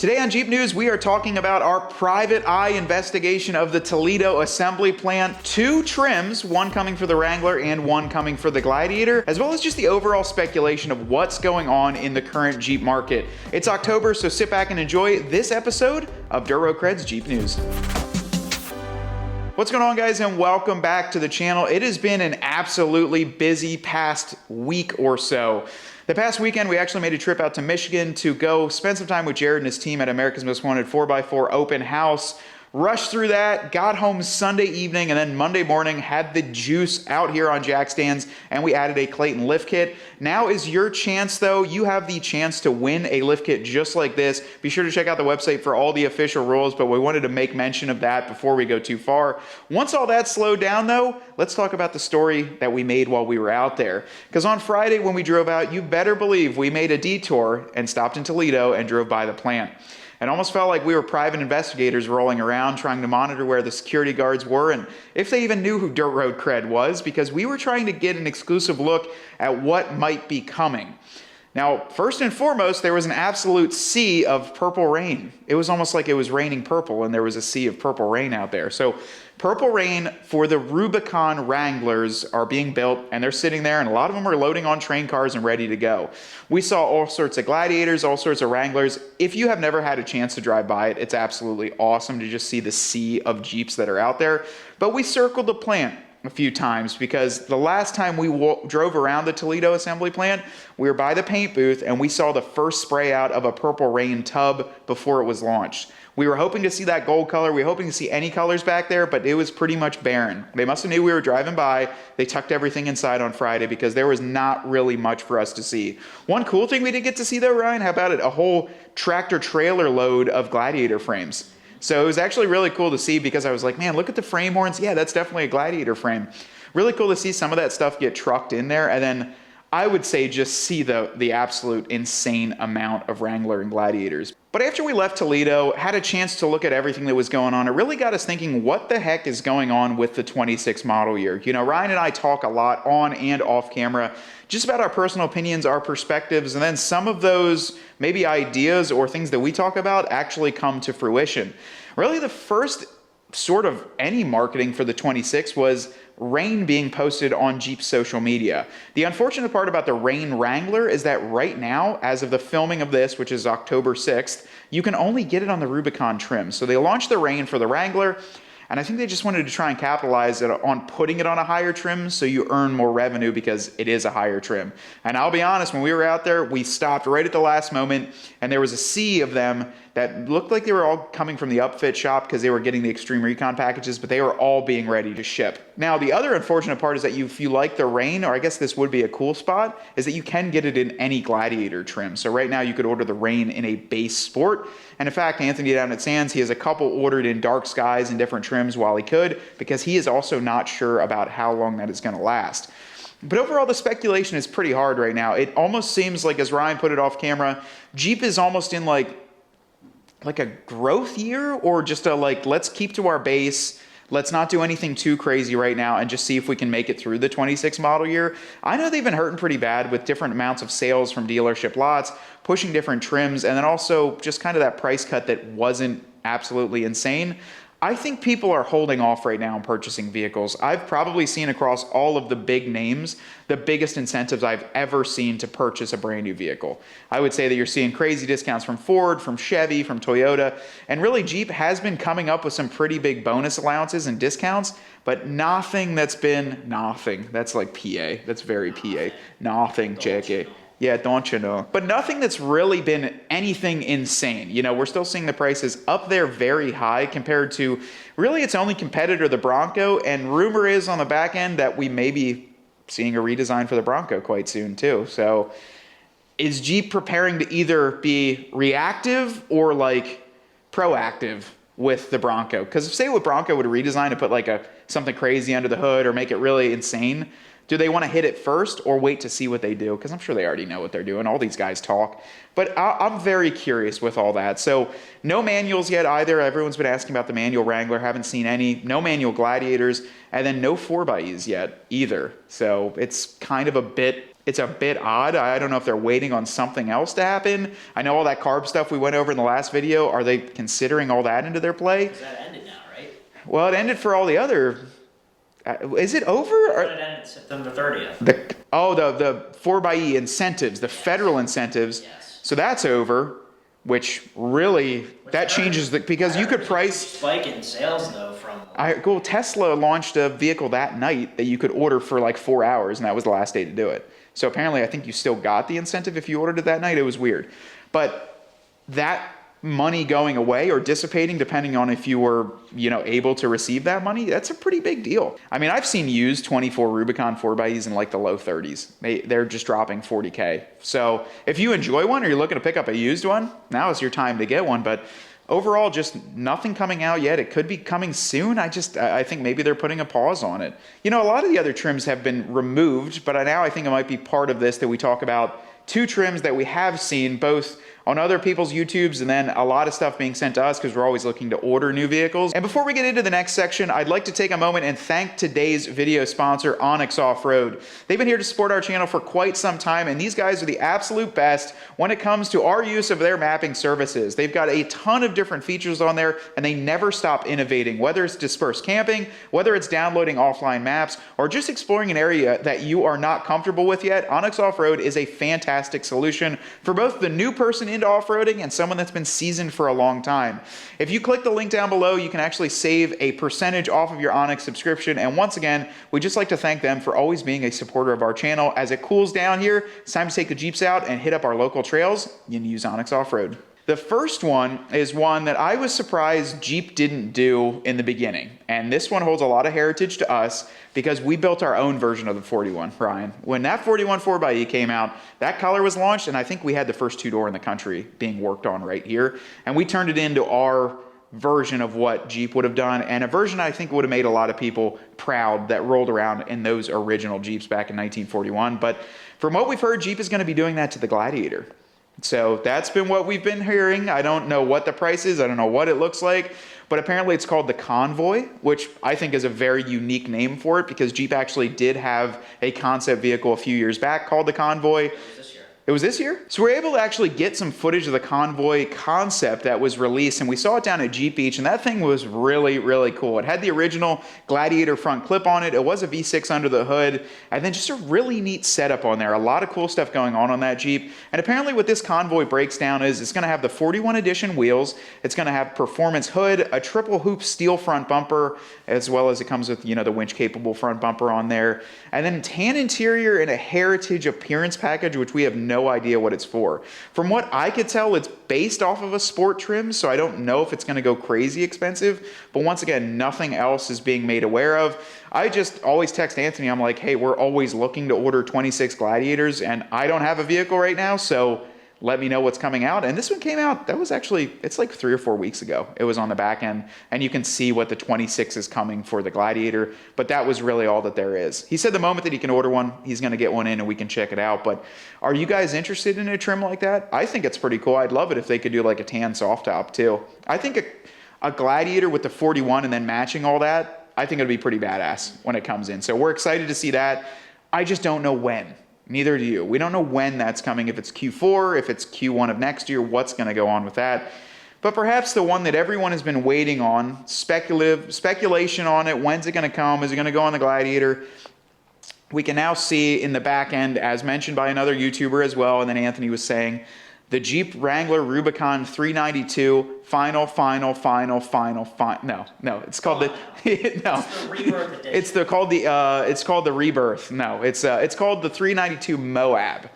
Today on Jeep News, we are talking about our private eye investigation of the Toledo assembly plant. 2 trims, one coming for the Wrangler and one coming for the Gladiator, as well as just the overall speculation of what's going on in the current Jeep market. It's October, so sit back and enjoy this episode of Dirt Road Cred's Jeep News. What's going on, guys, and welcome back to the channel. It has been an absolutely busy past week or so. The past weekend, we actually made a trip out to Michigan to go spend some time with Jared and his team at America's Most Wanted 4x4 open house. Rushed through that, got home Sunday evening, and then Monday morning had the juice out here on jack stands, and we added a Clayton lift kit. Now is your chance, though. You have the chance to win a lift kit just like this. Be sure to check out the website for all the official rules, but we wanted to make mention of that before we go too far. Once all that slowed down, though, let's talk about the story that we made while we were out there. Because on Friday when we drove out, you better believe we made a detour and stopped in Toledo and drove by the plant. It almost felt like we were private investigators rolling around trying to monitor where the security guards were and if they even knew who Dirt Road Cred was, because we were trying to get an exclusive look at what might be coming. Now, first and foremost, there was an absolute sea of purple rain. It was almost like it was raining purple and there was a sea of purple rain out there. So purple rain for the Rubicon Wranglers are being built, and they're sitting there, and a lot of them are loading on train cars and ready to go. We saw all sorts of Gladiators, all sorts of Wranglers. If you have never had a chance to drive by it, it's absolutely awesome to just see the sea of Jeeps that are out there. But we circled the plant a few times because the last time we drove around the Toledo assembly plant, we were by the paint booth and we saw the first spray out of a purple rain tub before it was launched. We were hoping to see that gold color. We were hoping to see any colors back there, but it was pretty much barren. They must have knew we were driving by. They tucked everything inside on Friday because there was not really much for us to see. One cool thing we did get to see though, Ryan, how about it? A whole tractor trailer load of Gladiator frames. So it was actually really cool to see because I was like, man, look at the frame horns. Yeah, that's definitely a Gladiator frame. Really cool to see some of that stuff get trucked in there. And then I would say just see the absolute insane amount of Wrangler and Gladiators. But after we left Toledo, had a chance to look at everything that was going on, it really got us thinking, what the heck is going on with the 26 model year? You know, Ryan and I talk a lot on and off camera just about our personal opinions, our perspectives, and then some of those maybe ideas or things that we talk about actually come to fruition. Really, the first sort of any marketing for the 26 was rain being posted on Jeep's social media. The unfortunate part about the rain Wrangler is that right now, as of the filming of this, which is October 6th, you can only get it on the Rubicon trim. So they launched the rain for the Wrangler, and I think they just wanted to try and capitalize on putting it on a higher trim so you earn more revenue because it is a higher trim. And I'll be honest, when we were out there, we stopped right at the last moment, and there was a sea of them that looked like they were all coming from the upfit shop because they were getting the Extreme Recon packages, but they were all being ready to ship. Now, the other unfortunate part is that if you like the rain, or I guess this would be a cool spot, is that you can get it in any Gladiator trim. So right now you could order the rain in a base sport. And in fact, Anthony down at Sands, he has a couple ordered in dark skies and different trims while he could, because he is also not sure about how long that is going to last. But overall, the speculation is pretty hard right now. It almost seems like, as Ryan put it off camera, Jeep is almost in like a growth year, or just a let's keep to our base. Let's not do anything too crazy right now and just see if we can make it through the 26 model year. I know they've been hurting pretty bad with different amounts of sales from dealership lots, pushing different trims, and then also just kind of that price cut that wasn't absolutely insane. I think people are holding off right now on purchasing vehicles. I've probably seen across all of the big names the biggest incentives I've ever seen to purchase a brand new vehicle. I would say that you're seeing crazy discounts from Ford, from Chevy, from Toyota, and really Jeep has been coming up with some pretty big bonus allowances and discounts, but nothing that's been, nothing, that's like PA, that's very PA, nothing, JK. Yeah, don't you know? But nothing that's really been anything insane. You know, we're still seeing the prices up there very high compared to really its only competitor, the Bronco. And rumor is on the back end that we may be seeing a redesign for the Bronco quite soon too. So is Jeep preparing to either be reactive or proactive with the Bronco? Because if, say, with Bronco would redesign and put something crazy under the hood or make it really insane, do they want to hit it first or wait to see what they do? Because I'm sure they already know what they're doing. All these guys talk. But I'm very curious with all that. So no manuals yet either. Everyone's been asking about the manual Wrangler. Haven't seen any. No manual Gladiators. And then no 4xEs yet either. So it's kind of a bit It's a bit odd. I don't know if they're waiting on something else to happen. I know all that carb stuff we went over in the last video. Are they considering all that into their play? Because that ended now, right? Well, it ended for all the other. Is it over? Or It ended September 30th. the 4xe incentives, the federal incentives. Yes. So that's over, which really that changes because you could price. Spike in sales though from. Tesla launched a vehicle that night that you could order for like 4 hours, and that was the last day to do it. So apparently, I think you still got the incentive if you ordered it that night. It was weird, but that money going away or dissipating, depending on if you were, able to receive that money, that's a pretty big deal. I mean, I've seen used 24 Rubicon 4xes in like the low 30s. They're just dropping 40K. So if you enjoy one or you're looking to pick up a used one, now is your time to get one. But overall, just nothing coming out yet. It could be coming soon. I think maybe they're putting a pause on it. A lot of the other trims have been removed, but now I think it might be part of this that we talk about two trims that we have seen both on other people's YouTubes and then a lot of stuff being sent to us because we're always looking to order new vehicles. And before we get into the next section, I'd like to take a moment and thank today's video sponsor, Onyx Off-Road. They've been here to support our channel for quite some time, and these guys are the absolute best when it comes to our use of their mapping services. They've got a ton of different features on there, and they never stop innovating, whether it's dispersed camping, whether it's downloading offline maps, or just exploring an area that you are not comfortable with yet. Onyx Off-Road is a fantastic solution for both the new person into off-roading and someone that's been seasoned for a long time. If you click the link down below, you can actually save a percentage off of your Onyx subscription. And once again, we'd just like to thank them for always being a supporter of our channel. As it cools down here, it's time to take the Jeeps out and hit up our local trails. You can use Onyx Off-Road. The first one is one that I was surprised Jeep didn't do in the beginning. And this one holds a lot of heritage to us because we built our own version of the 41, Ryan. When that 41 4xe came out, that color was launched, and I think we had the first two-door in the country being worked on right here. And we turned it into our version of what Jeep would have done, and a version I think would have made a lot of people proud that rolled around in those original Jeeps back in 1941. But from what we've heard, Jeep is going to be doing that to the Gladiator. So that's been what we've been hearing. I don't know what the price is. I don't know what it looks like. But apparently it's called the Convoy, which I think is a very unique name for it because Jeep actually did have a concept vehicle a few years back called the Convoy. It was this year? So we're able to actually get some footage of the Convoy concept that was released, and we saw it down at Jeep Beach, and that thing was really, really cool. It had the original Gladiator front clip on it. It was a V6 under the hood, and then just a really neat setup on there. A lot of cool stuff going on that Jeep. And apparently what this Convoy breaks down is it's going to have the 41 edition wheels. It's going to have performance hood, a triple hoop steel front bumper, as well as it comes with, the winch capable front bumper on there. And then tan interior and a heritage appearance package, which we have no idea what it's for. From what I could tell, it's based off of a sport trim, so I don't know if it's going to go crazy expensive. But once again, nothing else is being made aware of. I just always text Anthony. I'm like, hey, we're always looking to order 26 Gladiators, and I don't have a vehicle right now, so let me know what's coming out. And this one came out, that was actually, it's like 3 or 4 weeks ago. It was on the back end, and you can see what the 26 is coming for the Gladiator, but that was really all that there is. He said the moment that he can order one, he's gonna get one in and we can check it out. But are you guys interested in a trim like that? I think it's pretty cool. I'd love it if they could do like a tan soft top too. I think a Gladiator with the 41 and then matching all that, I think it'll be pretty badass when it comes in. So we're excited to see that. I just don't know when. Neither do you. We don't know when that's coming, if it's Q4, if it's Q1 of next year, what's going to go on with that. But perhaps the one that everyone has been waiting on, speculation on it, when's it going to come, is it going to go on the Gladiator? We can now see in the back end, as mentioned by another YouTuber as well, and then Anthony was saying, the Jeep Wrangler Rubicon 392 final. No, it's called no. It's the Rebirth edition. It's called the Rebirth. No, it's called the 392 Moab.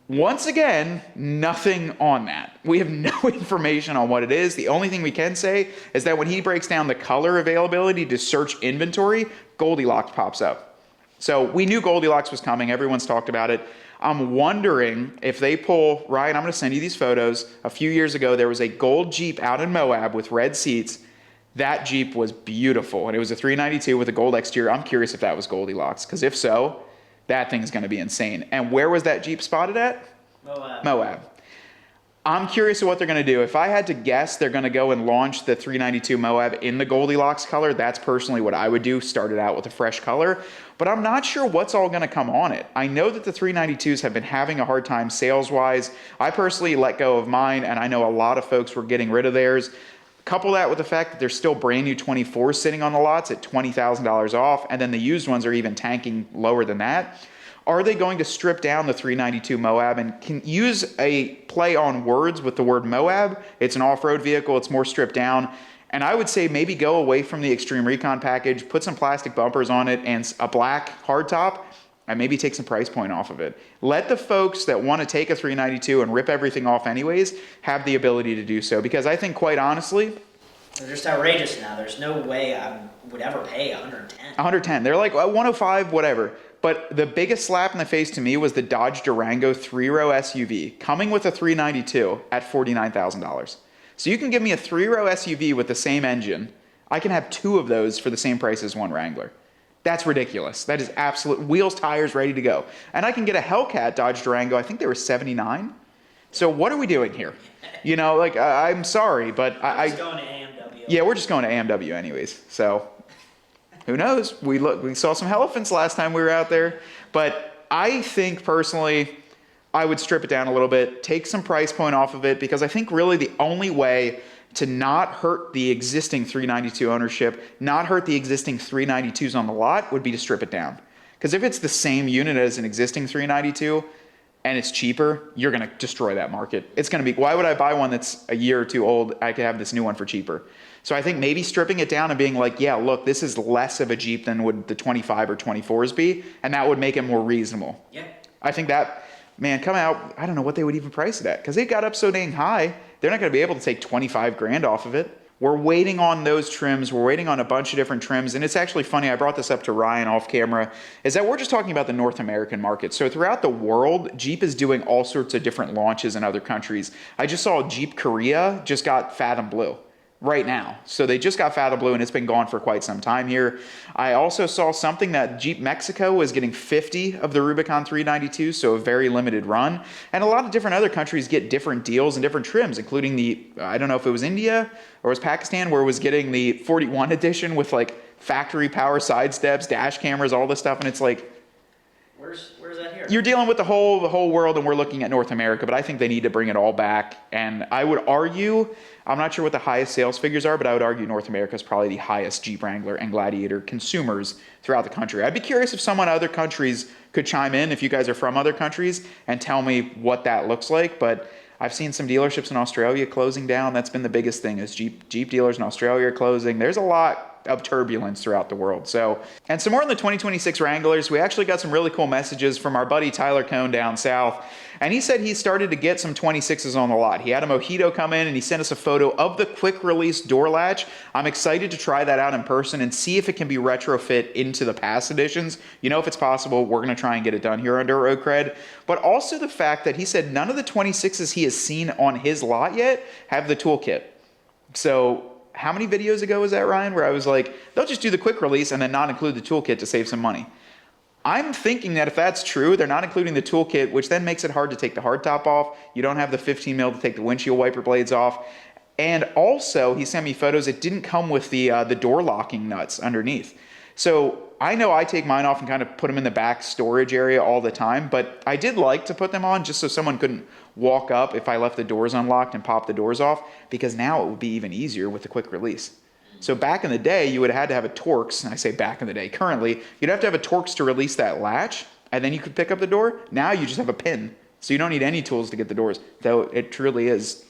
Once again, nothing on that. We have no information on what it is. The only thing we can say is that when he breaks down the color availability to search inventory, Goldilocks pops up. So we knew Goldilocks was coming. Everyone's talked about it. I'm wondering if they pull, Ryan, I'm going to send you these photos. A few years ago, there was a gold Jeep out in Moab with red seats. That Jeep was beautiful, and it was a 392 with a gold exterior. I'm curious if that was Goldilocks, because if so, that thing's going to be insane. And where was that Jeep spotted at? Moab. Moab. I'm curious of what they're going to do. If I had to guess, they're going to go and launch the 392 Moab in the Goldilocks color. That's personally what I would do, start it out with a fresh color. But I'm not sure what's all going to come on it. I know that the 392s have been having a hard time sales-wise. I personally let go of mine, and I know a lot of folks were getting rid of theirs. Couple that with the fact that there's still brand new 24s sitting on the lots at $20,000 off, and then the used ones are even tanking lower than that. Are they going to strip down the 392 Moab and can use a play on words with the word Moab? It's an off-road vehicle, it's more stripped down. And I would say maybe go away from the Extreme Recon package, put some plastic bumpers on it and a black hardtop, and maybe take some price point off of it. Let the folks that want to take a 392 and rip everything off anyways have the ability to do so. Because I think, quite honestly, They're just outrageous now. There's no way I would ever pay 110. 110. They're like 105, whatever. But the biggest slap in the face to me was the Dodge Durango 3-row SUV coming with a 392 at $49,000. So you can give me a 3-row SUV with the same engine. I can have 2 of those for the same price as one Wrangler. That's ridiculous. That is absolute wheels, tires, ready to go. And I can get a Hellcat Dodge Durango. I think they were 79. So what are we doing here? You know, like, I'm sorry, but I'm just going to AMW. yeah, we're just going to AMW anyways. So who knows? We saw some elephants last time we were out there. But I think personally, I would strip it down a little bit, take some price point off of it, because I think really the only way to not hurt the existing 392 ownership, not hurt the existing 392s on the lot, would be to strip it down. Because if it's the same unit as an existing 392 and it's cheaper, you're going to destroy that market. It's going to be, why would I buy one that's a year or 2 old? I could have this new one for cheaper. So I think maybe stripping it down and being like, yeah, look, this is less of a Jeep than would the 25 or 24s be, and that would make it more reasonable. Yeah. I think that, man, come out, I don't know what they would even price it at, because they got up so dang high, they're not going to be able to take 25 grand off of it. We're waiting on those trims. We're waiting on a bunch of different trims. And it's actually funny, I brought this up to Ryan off camera, is that we're just talking about the North American market. So throughout the world, Jeep is doing all sorts of different launches in other countries. I just saw Jeep Korea just got Phantom Blue right now. So they just got Phantom Blue and it's been gone for quite some time here. I also saw something that Jeep Mexico was getting 50 of the Rubicon 392, so a very limited run. And a lot of different other countries get different deals and different trims, including the, I don't know if it was India or it was Pakistan, where it was getting the 41 edition with like factory power side steps, dash cameras, all this stuff. And it's like, Where's that here? you're dealing with the whole world, and we're looking at North America, but I think they need to bring it all back. And I would argue, I'm not sure what the highest sales figures are, but I would argue North America is probably the highest Jeep Wrangler and Gladiator consumers throughout the country. I'd be curious if someone in other countries could chime in, if you guys are from other countries, and tell me what that looks like. But I've seen some dealerships in Australia closing down. That's been the biggest thing, is Jeep dealers in Australia are closing. There's a lot of turbulence throughout the world. So, and some more on the 2026 Wranglers. We actually got some really cool messages from our buddy Tyler Cohn down south, and he said he started to get some 26s on the lot. He had a Mojito come in and he sent us a photo of the quick release door latch. I'm excited to try that out in person and see if it can be retrofit into the past editions. You know, if it's possible, we're going to try and get it done here under CRED. But also the fact that he said none of the 26s he has seen on his lot yet have the toolkit. So how many videos ago was that, Ryan, where I was like, they'll just do the quick release and then not include the toolkit to save some money? I'm thinking that if that's true, they're not including the toolkit, which then makes it hard to take the hardtop off. You don't have the 15 mil to take the windshield wiper blades off. And also, he sent me photos, it didn't come with the door locking nuts underneath. So I know I take mine off and kind of put them in the back storage area all the time, but I did like to put them on just so someone couldn't walk up if I left the doors unlocked and pop the doors off, because now it would be even easier with the quick release. So back in the day, you would have had to have a Torx, and I say back in the day, currently, you'd have to have a Torx to release that latch, and then you could pick up the door. Now you just have a pin, so you don't need any tools to get the doors, though it truly is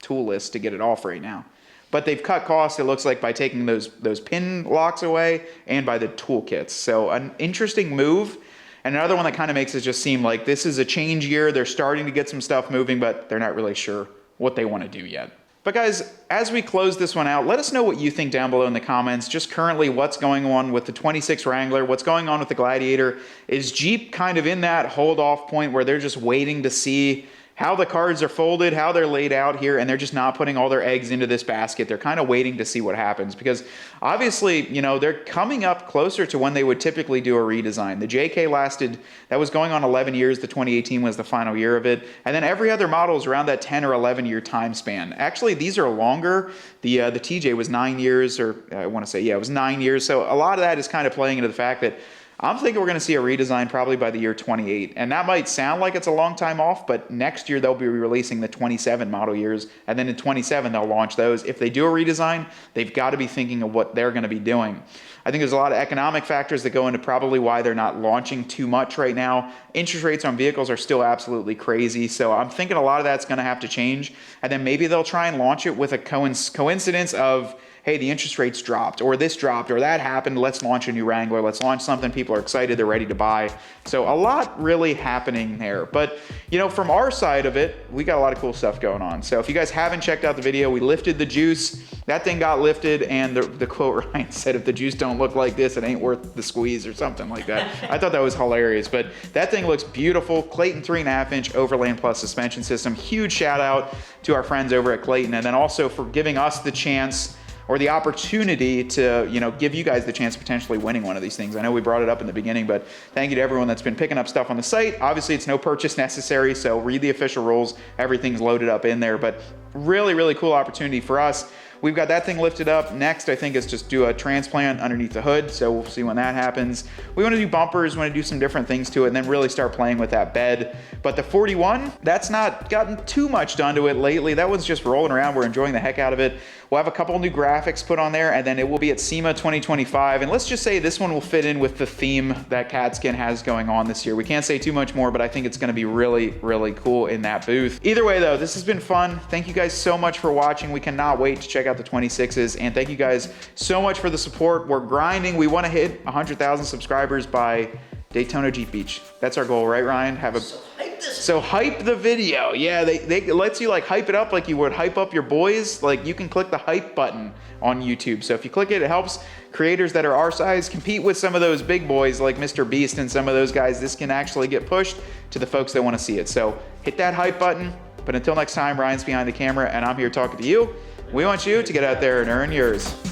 toolless to get it off right now. But they've cut costs, it looks like, by taking those pin locks away and by the toolkits. So an interesting move. And another one that kind of makes it just seem like this is a change year. They're starting to get some stuff moving, but they're not really sure what they want to do yet. But guys, as we close this one out, let us know what you think down below in the comments. Just currently, what's going on with the 26 Wrangler? What's going on with the Gladiator? Is Jeep kind of in that hold-off point where they're just waiting to see how the cards are folded, how they're laid out here, and they're just not putting all their eggs into this basket. They're kind of waiting to see what happens because obviously, you know, they're coming up closer to when they would typically do a redesign. The JK lasted, that was going on 11 years. The 2018 was the final year of it. And then every other model is around that 10 or 11 year time span. Actually, these are longer. The TJ was 9 years, or I want to say, yeah, it was 9 years. So a lot of that is kind of playing into the fact that I'm thinking we're going to see a redesign probably by the year 28. And that might sound like it's a long time off, but next year they'll be releasing the 27 model years. And then in 27, they'll launch those. If they do a redesign, they've got to be thinking of what they're going to be doing. I think there's a lot of economic factors that go into probably why they're not launching too much right now. Interest rates on vehicles are still absolutely crazy. So I'm thinking a lot of that's going to have to change. And then maybe they'll try and launch it with a coincidence of, hey, the interest rates dropped, or this dropped, or that happened, let's launch a new Wrangler, let's launch something people are excited, they're ready to buy. So a lot really happening there. But, you know, from our side of it, we got a lot of cool stuff going on. So if you guys haven't checked out the video, we lifted the juice. That thing got lifted, and the quote Ryan said, if the juice don't look like this, it ain't worth the squeeze, or something like that. I thought that was hilarious. But that thing looks beautiful. Clayton 3.5-inch Overland Plus suspension system. Huge shout out to our friends over at Clayton, and then also for giving us the chance or the opportunity to, you know, give you guys the chance of potentially winning one of these things. I know we brought it up in the beginning, but thank you to everyone that's been picking up stuff on the site. Obviously, it's no purchase necessary, so read the official rules. Everything's loaded up in there, but really, really cool opportunity for us. We've got that thing lifted up. Next, I think, is just do a transplant underneath the hood, so we'll see when that happens. We want to do bumpers, we want to do some different things to it, and then really start playing with that bed. But the 41, that's not gotten too much done to it lately. That one's just rolling around. We're enjoying the heck out of it. We'll have a couple new graphics put on there, and then it will be at SEMA 2025. And let's just say this one will fit in with the theme that CATSkin has going on this year. We can't say too much more, but I think it's going to be really, really cool in that booth. Either way, though, this has been fun. Thank you guys so much for watching. We cannot wait to check out the 26s, and thank you guys so much for the support. We're grinding. We want to hit 100,000 subscribers by Daytona Jeep Beach. That's our goal, right, Ryan? So hype the video. Yeah, they lets you like hype it up like you would hype up your boys. Like you can click the hype button on YouTube. So if you click it, it helps creators that are our size compete with some of those big boys like Mr. Beast and some of those guys. This can actually get pushed to the folks that want to see it. So hit that hype button. But until next time, Ryan's behind the camera and I'm here talking to you. We want you to get out there and earn yours.